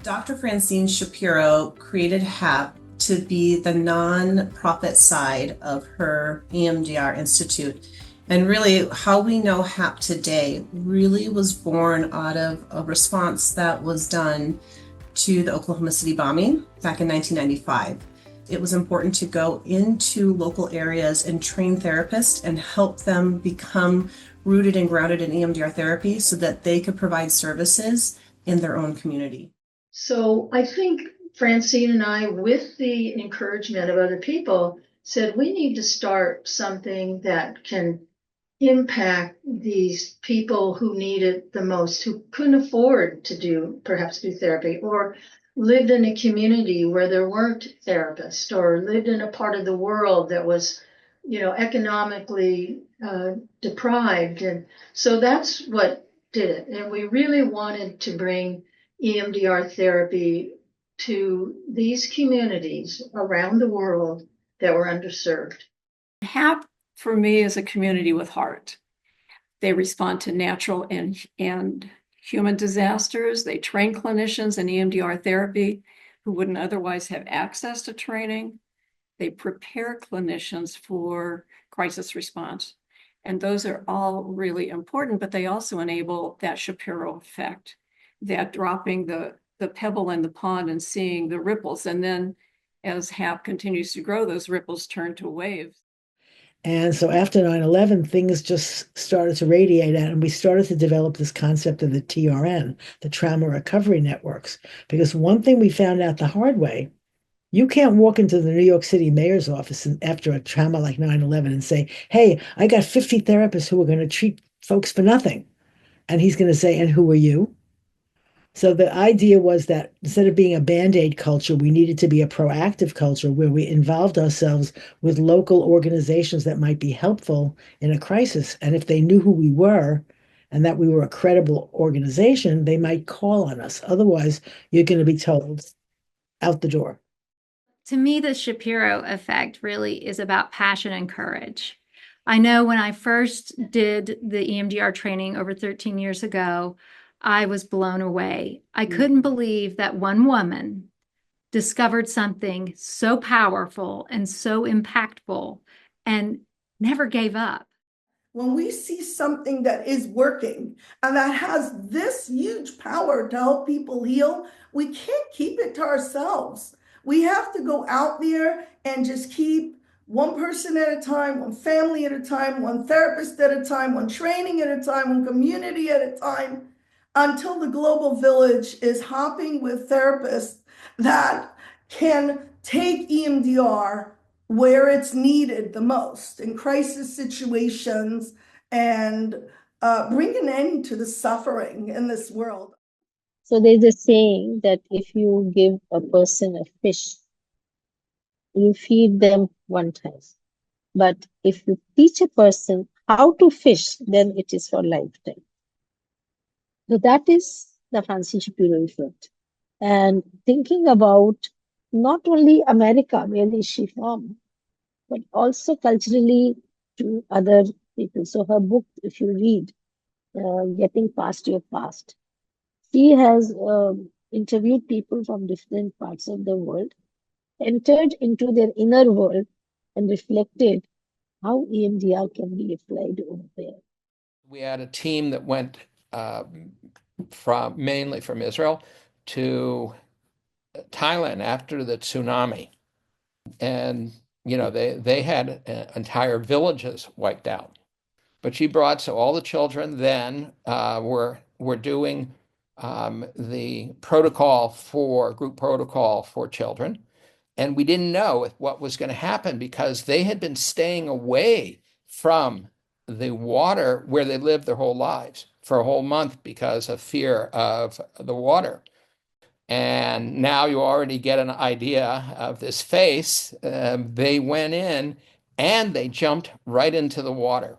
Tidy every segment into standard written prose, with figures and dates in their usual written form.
Dr. Francine Shapiro created HAP to be the non-profit side of her EMDR Institute. And really, how we know HAP today really was born out of a response that was done to the Oklahoma City bombing back in 1995. It was important to go into local areas and train therapists and help them become rooted and grounded in EMDR therapy so that they could provide services in their own community. So I think Francine and I, with the encouragement of other people, said we need to start something that can impact these people who need it the most, who couldn't afford to perhaps do therapy, or lived in a community where there weren't therapists, or lived in a part of the world that was, economically deprived. And so that's what did it. And we really wanted to bring EMDR therapy to these communities around the world that were underserved. HAP for me is a community with heart. They respond to natural and human disasters. They train clinicians in EMDR therapy who wouldn't otherwise have access to training. They prepare clinicians for crisis response. And those are all really important, but they also enable that Shapiro effect, that dropping the pebble in the pond and seeing the ripples. And then as HAP continues to grow, those ripples turn to waves. And so after 9/11, things just started to radiate out, and we started to develop this concept of the TRN, the Trauma Recovery Networks. Because one thing we found out the hard way, you can't walk into the New York City mayor's office after a trauma like 9/11 and say, hey, I got 50 therapists who are going to treat folks for nothing. And he's going to say, and who are you? So the idea was that instead of being a Band-Aid culture, we needed to be a proactive culture where we involved ourselves with local organizations that might be helpful in a crisis. And if they knew who we were and that we were a credible organization, they might call on us. Otherwise, you're going to be told out the door. To me, the Shapiro effect really is about passion and courage. I know when I first did the EMDR training over 13 years ago, I was blown away. I couldn't believe that one woman discovered something so powerful and so impactful and never gave up. When we see something that is working and that has this huge power to help people heal, we can't keep it to ourselves. We have to go out there and just keep one person at a time, one family at a time, one therapist at a time, one training at a time, one community at a time, until the global village is hopping with therapists that can take EMDR where it's needed the most in crisis situations and bring an end to the suffering in this world. So there's a saying that if you give a person a fish, you feed them one time. But if you teach a person how to fish, then it is for lifetime. So that is the Francine Shapiro effect. And thinking about not only America, where is she from, but also culturally to other people. So her book, if you read, Getting Past Your Past, she has interviewed people from different parts of the world, entered into their inner world, and reflected how EMDR can be applied over there. We had a team that went mainly from Israel to Thailand after the tsunami. And, they had entire villages wiped out. But she brought, so all the children then were doing the group protocol for children. And we didn't know what was going to happen because they had been staying away from the water where they lived their whole lives for a whole month because of fear of the water. And now you already get an idea of this face. They went in and they jumped right into the water.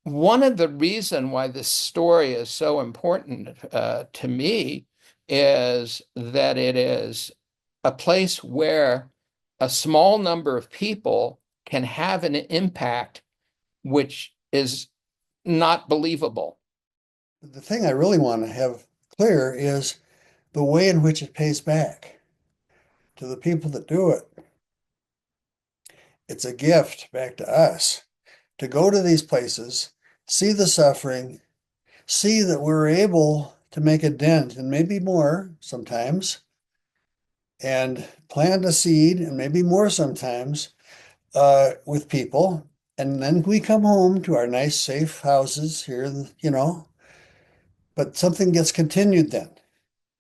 One of the reasons why this story is so important to me is that it is a place where a small number of people can have an impact which is not believable. The thing I really want to have clear is the way in which it pays back to the people that do it. It's a gift back to us to go to these places, see the suffering, see that we're able to make a dent and maybe more sometimes, and plant a seed and maybe more sometimes with people. And then we come home to our nice, safe houses here, but something gets continued then.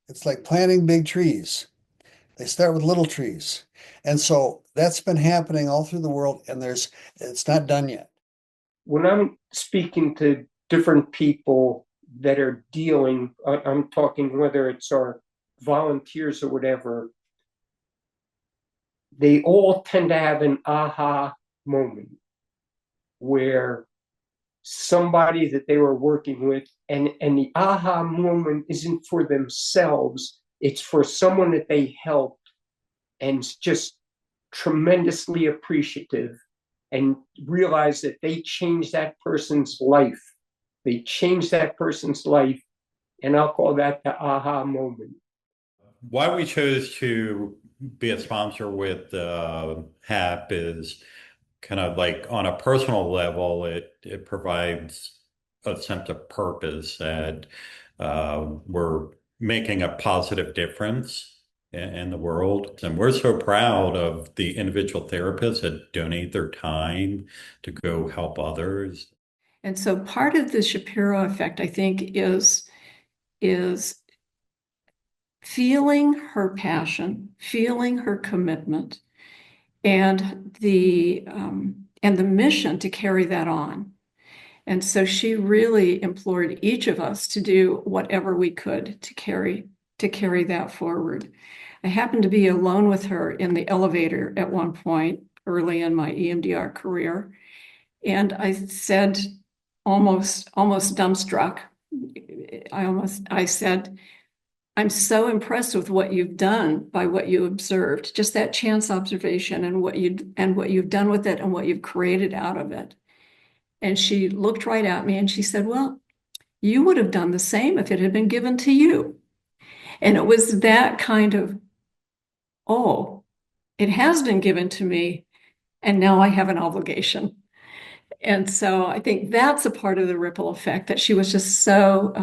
It's like planting big trees. They start with little trees. And so that's been happening all through the world, and it's not done yet. When I'm speaking to different people that are dealing, I'm talking whether it's our volunteers or whatever, they all tend to have an aha moment where somebody that they were working with, and the aha moment isn't for themselves, it's for someone that they helped, and just tremendously appreciative, and realize that they changed that person's life. They changed that person's life, and I'll call that the aha moment. Why we chose to be a sponsor with HAP is kind of like on a personal level, it provides a sense of purpose that we're making a positive difference in the world. And we're so proud of the individual therapists that donate their time to go help others. And so part of the Shapiro effect, I think, is feeling her passion, feeling her commitment, and the mission to carry that on. And so she really implored each of us to do whatever we could to carry that forward. I happened to be alone with her in the elevator at one point early in my EMDR career, and I said, almost dumbstruck, I said, I'm so impressed with what you've done by what you observed, just that chance observation and what you've done with it and what you've created out of it. And she looked right at me and she said, well, you would have done the same if it had been given to you. And it was that kind of, oh, it has been given to me, and now I have an obligation. And so I think that's a part of the ripple effect, that she was just so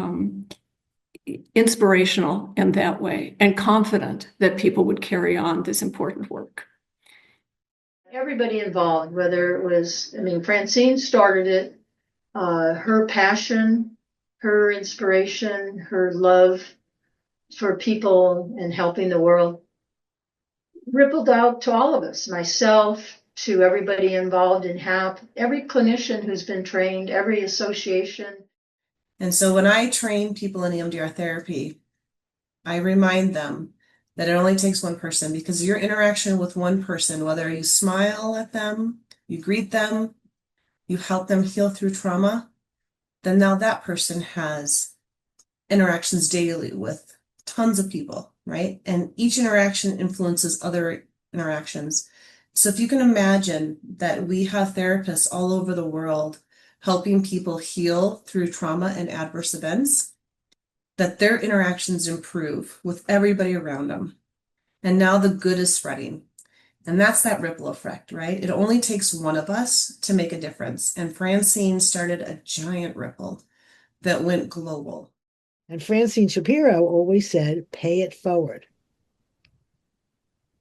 inspirational in that way and confident that people would carry on this important work. Everybody involved, whether it was, Francine started it, her passion, her inspiration, her love for people and helping the world rippled out to all of us, myself, to everybody involved in HAP, every clinician who's been trained, every association. And so when I train people in EMDR therapy, I remind them that it only takes one person, because your interaction with one person, whether you smile at them, you greet them, you help them heal through trauma, then now that person has interactions daily with tons of people, right? And each interaction influences other interactions. So if you can imagine that we have therapists all over the world helping people heal through trauma and adverse events, that their interactions improve with everybody around them. And now the good is spreading. And that's that ripple effect, right? It only takes one of us to make a difference. And Francine started a giant ripple that went global. And Francine Shapiro always said, pay it forward.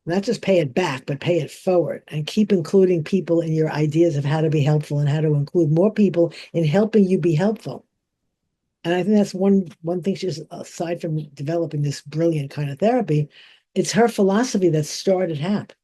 Not just pay it back, but pay it forward, and keep including people in your ideas of how to be helpful and how to include more people in helping you be helpful. And I think that's one thing she's, aside from developing this brilliant kind of therapy, it's her philosophy that started HAP.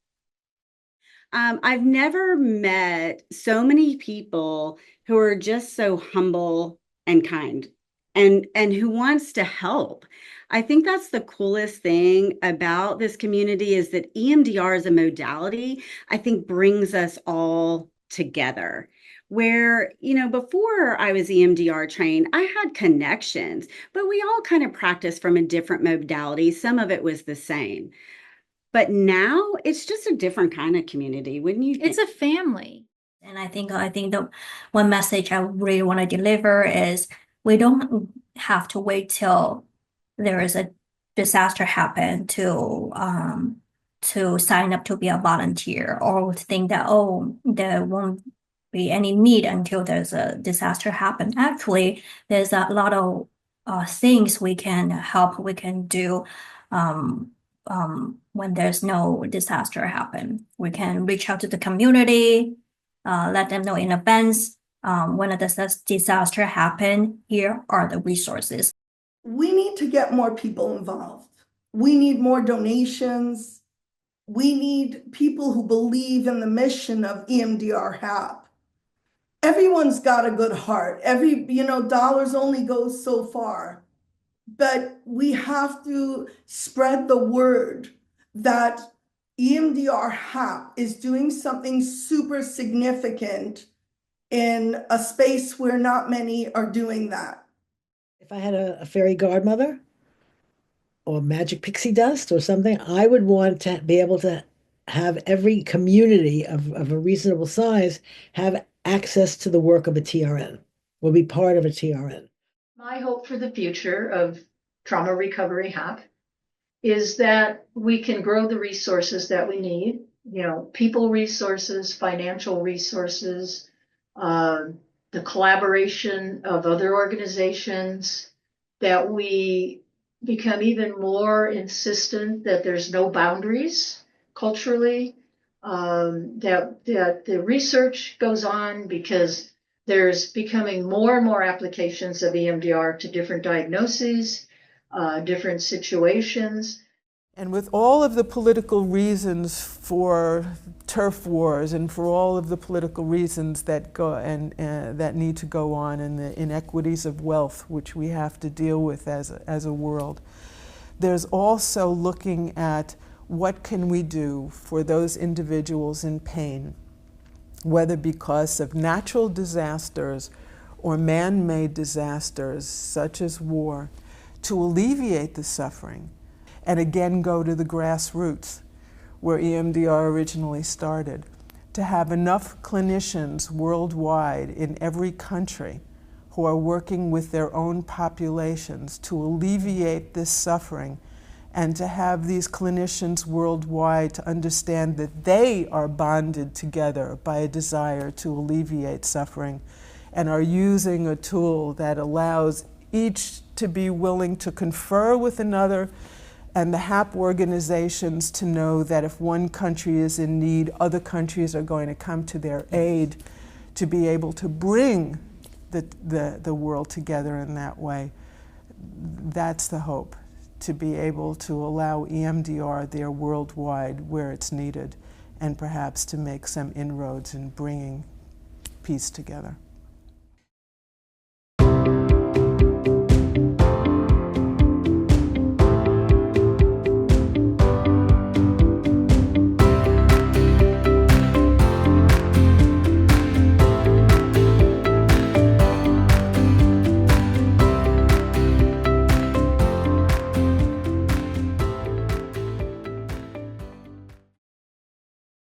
I've never met so many people who are just so humble and kind and who wants to help. I think that's the coolest thing about this community, is that EMDR as a modality, I think, brings us all together. Where, before I was EMDR trained, I had connections, but we all kind of practiced from a different modality. Some of it was the same. But now it's just a different kind of community, wouldn't you think? It's a family. And I think the one message I really want to deliver is we don't have to wait till there is a disaster happen to sign up to be a volunteer, or think that, oh, there won't be any need until there's a disaster happen. Actually, there's a lot of things we can help, we can do when there's no disaster happen. We can reach out to the community, let them know in advance when a disaster happen, here are the resources. We need to get more people involved. We need more donations. We need people who believe in the mission of EMDR HAP. Everyone's got a good heart. Dollars only goes so far. But we have to spread the word that EMDR HAP is doing something super significant in a space where not many are doing that. If I had a fairy godmother or magic pixie dust or something, I would want to be able to have every community of a reasonable size have access to the work of a TRN, or be part of a TRN. My hope for the future of trauma recovery HAP is that we can grow the resources that we need, people resources, financial resources, the collaboration of other organizations, that we become even more insistent that there's no boundaries culturally, that the research goes on, because there's becoming more and more applications of EMDR to different diagnoses, different situations. And with all of the political reasons for turf wars and for all of the political reasons that go and that need to go on, and the inequities of wealth which we have to deal with as a world, there's also looking at what can we do for those individuals in pain, whether because of natural disasters or man-made disasters such as war, to alleviate the suffering. And again, go to the grassroots where EMDR originally started, to have enough clinicians worldwide in every country who are working with their own populations to alleviate this suffering, and to have these clinicians worldwide to understand that they are bonded together by a desire to alleviate suffering, and are using a tool that allows each to be willing to confer with another, and the HAP organizations to know that if one country is in need, other countries are going to come to their aid, to be able to bring the world together in that way. That's the hope, to be able to allow EMDR there worldwide where it's needed, and perhaps to make some inroads in bringing peace together.